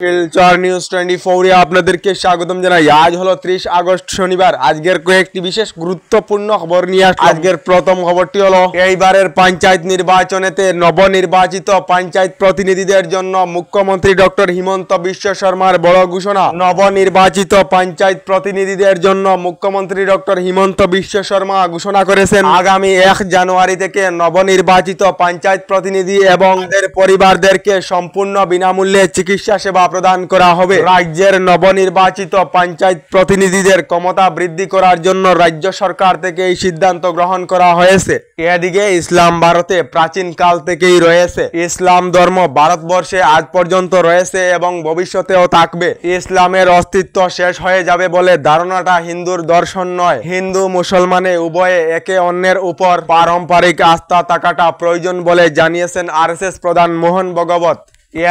Silchar news 24 এ আপনাদেরকে স্বাগতম জানাই। আজ হলো 30 আগস্ট শনিবার। আজকের কয়েকটি বিশেষ গুরুত্বপূর্ণ খবর নিয়ে আসলাম। আজকের প্রথম খবরটি হলো এইবারের পঞ্চায়েত নির্বাচনেতে নবনির্বাচিত পঞ্চায়েত প্রতিনিধিদের জন্য মুখ্যমন্ত্রী ডক্টর হিমন্ত বিশ্ব শর্মার বড় ঘোষণা। নবনির্বাচিত পঞ্চায়েত প্রতিনিধিদের জন্য মুখ্যমন্ত্রী ডক্টর হিমন্ত বিশ্ব শর্মা ঘোষণা করেছেন আগামী 1 জানুয়ারি থেকে নবনির্বাচিত পঞ্চায়েত প্রতিনিধি এবং তাদের পরিবারদেরকে সম্পূর্ণ বিনামূল্যে চিকিৎসা সেবা প্রদান করা হবে। রাজ্যের নবনির্বাচিত পঞ্চায়েত প্রতিনিধিদের ক্ষমতা বৃদ্ধি করার জন্য রাজ্য সরকার থেকে এই সিদ্ধান্ত গ্রহণ করা হয়েছে। এদিকে ইসলাম ভারতে প্রাচীন কাল থেকেই রয়েছে। ইসলাম ধর্ম ভারতবর্ষে আজ পর্যন্ত রয়েছে এবং ভবিষ্যতেও থাকবে। ইসলামের অস্তিত্ব শেষ হয়ে যাবে বলে ধারণাটা হিন্দুর দর্শন নয়। হিন্দু মুসলমানে উভয়ে একে অন্যের উপর পারম্পরিক আস্থা থাকাটা প্রয়োজন বলে জানিয়েছেন আরএসএস প্রধান মোহন ভাগবত।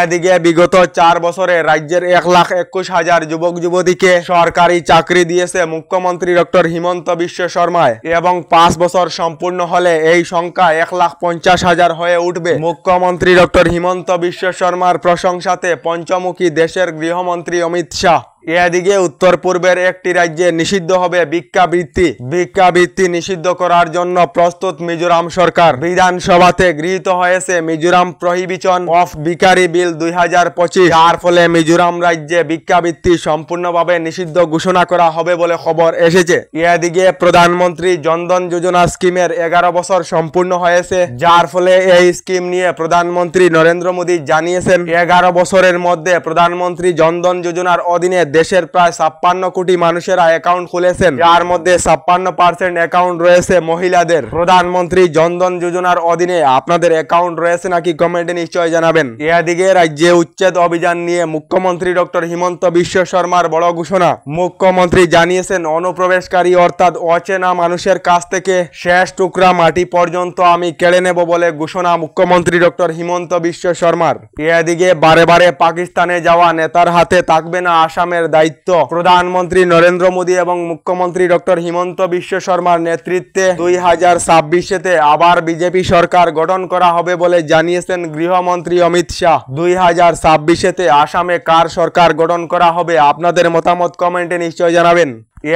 এদিকে বিগত 4 বছরে রাজ্যের 1,21,000 যুবক যুবতীকে সরকারি চাকরি দিয়েছে মুখ্যমন্ত্রী ডক্টর হিমন্ত বিশ্ব শর্মায় এবং 5 বছর সম্পূর্ণ হলে এই সংখ্যা 1,50,000 হয়ে উঠবে। মুখ্যমন্ত্রী ডক্টর হিমন্ত বিশ্ব শর্মার প্রশংসাতে পঞ্চমুখী দেশের গৃহমন্ত্রী অমিত শাহ। এদিকে উত্তর পূর্বের একটি রাজ্যে নিষিদ্ধ হবে ভিক্ষাবৃত্তি। ভিক্ষাবৃত্তি নিষিদ্ধ করার জন্য প্রস্তুত মিজোরাম সরকার। বিধানসভাতে গৃহীত হয়েছে মিজোরাম প্রহিবিশন অফ ভিখারি বিল 2025, যার ফলে মিজোরাম রাজ্যে ভিক্ষাবৃত্তি সম্পূর্ণভাবে নিষিদ্ধ ঘোষণা করা হবে বলে খবর এসেছে। এদিকে প্রধানমন্ত্রী জনধন যোজনা স্কিমের 11 বছর সম্পূর্ণ হয়েছে, যার ফলে এই স্কিম নিয়ে প্রধানমন্ত্রী নরেন্দ্র মোদী জানিয়েছেন 11 বছরের মধ্যে প্রধানমন্ত্রী জনধন যোজনার অধীনে দেশের প্রায় 56 কোটি মানুষেরা অ্যাকাউন্ট খুলেছেন, যার মধ্যে 56% অ্যাকাউন্ট রয়েছে মহিলাদের। প্রধানমন্ত্রী জনধন যোজনার অধীনে আপনাদের অ্যাকাউন্ট রয়েছে নাকি কমেন্টে নিশ্চয় জানাবেন। এদিকে রাজ্যে উচ্ছেদ অভিযান নিয়ে মুখ্যমন্ত্রী ডক্টর হিমন্ত বিশ্ব শর্মার বড় ঘোষণা। মুখ্যমন্ত্রী জানিয়েছেন অনুপ্রবেশকারী অর্থাৎ অচেনা মানুষের কাছ থেকে শেষ টুকরা মাটি পর্যন্ত আমি কেড়ে নেব বলে ঘোষণা মুখ্যমন্ত্রী ডক্টর হিমন্ত বিশ্ব শর্মার। এদিকে বারে বারে পাকিস্তানে যাওয়া নেতার হাতে থাকবে না আসামের দায়িত্ব। প্রধানমন্ত্রী নরেন্দ্র মোদী এবং মুখ্যমন্ত্রী ডক্টর হিমন্ত বিশ্ব শর্মার নেতৃত্বে 2026-তে আবার বিজেপি সরকার গঠন করা হবে বলে জানিয়েছেন গৃহমন্ত্রী অমিত শাহ। 2026-তে আসামে কার সরকার গঠন করা হবে আপনাদের মতামত কমেন্টে নিশ্চয় জানাবেন।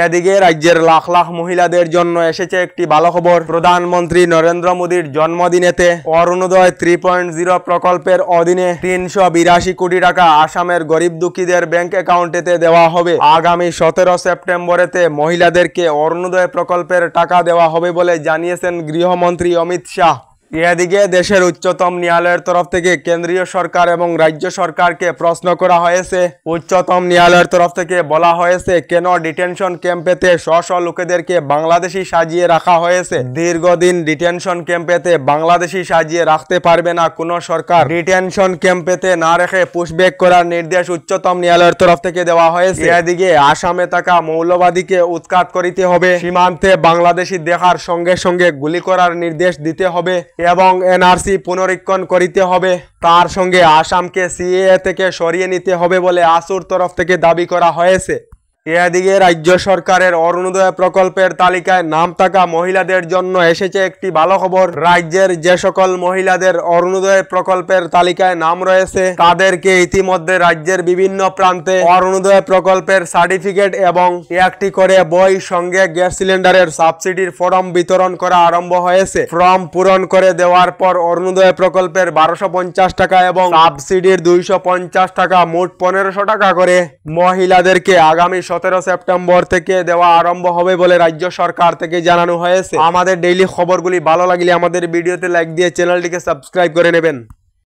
এদিকে রাজ্যের লাখ লাখ মহিলাদের জন্য এসেছে একটি ভালো খবর। প্রধানমন্ত্রী নরেন্দ্র মোদীর জন্মদিনেতে অরুণোদয় 3.0 প্রকল্পের অধীনে 382 কোটি টাকা আসামের গরিব দুঃখীদের ব্যাংক অ্যাকাউন্টেতে দেওয়া হবে। আগামী 17 সেপ্টেম্বরেতে মহিলাদেরকে অরুণোদয় প্রকল্পের টাকা দেওয়া হবে বলে জানিয়েছেন গৃহমন্ত্রী অমিত শাহ। এদিকে দেশের উচ্চতম ন্যায়ালয়ের তরফ থেকে কেন্দ্রীয় সরকার এবং রাজ্য সরকারকে প্রশ্ন করা হয়েছে। উচ্চতম ন্যায়ালয়ের তরফ থেকে বলা হয়েছে কেন ডিটেনশন ক্যাম্পেতে স্ব লোকেদেরকে বাংলাদেশি সাজিয়ে রাখা হয়েছে। দীর্ঘদিন ডিটেনশন ক্যাম্পেতে বাংলাদেশি সাজিয়ে রাখতে পারবে না কোনো সরকার। ডিটেনশন ক্যাম্পেতে না রেখে পুশব্যাক করার নির্দেশ উচ্চতম ন্যায়ালয়ের তরফ থেকে দেওয়া হয়েছে। এদিকে আসামে থাকা মৌলবাদীকে উৎখাত করিতে হবে, সীমান্তে বাংলাদেশি দেখার সঙ্গে সঙ্গে গুলি করার নির্দেশ দিতে হবে এবং এনআরসি পুনরীক্ষণ করিতে হবে। তার সঙ্গে আসামকে সিএএ থেকে সরিয়ে নিতে হবে বলে আসুর তরফ থেকে দাবি করা হয়েছে। এদিকে রাজ্য সরকারের অরুণোদয় প্রকল্পের তালিকায় নাম থাকা মহিলাদের জন্য এসেছে একটি ভালো খবর। রাজ্যের যে সকল মহিলাদের অরুণোদয় প্রকল্পের তালিকায় নাম রয়েছে তাদেরকে ইতিমধ্যে রাজ্যের বিভিন্ন প্রান্তে অরুণোদয় প্রকল্পের সার্টিফিকেট এবং একটি করে বই সঙ্গে গ্যাস সিলিন্ডারের সাবসিডির ফর্ম বিতরণ করা আরম্ভ হয়েছে। ফর্ম পূরণ করে দেওয়ার পর অরুণোদয় প্রকল্পের 1250 টাকা এবং সাবসিডির 250 টাকা, মোট 1500 টাকা করে মহিলাদেরকে আগামী 17 সেপ্টেম্বর থেকে দেওয়া আরম্ভ হবে বলে রাজ্য সরকার থেকে জানানো হয়েছে। আমাদের ডেইলি খবরগুলি ভালো লাগলে আমাদের ভিডিওতে লাইক দিয়ে চ্যানেলটিকে সাবস্ক্রাইব করে নেবেন।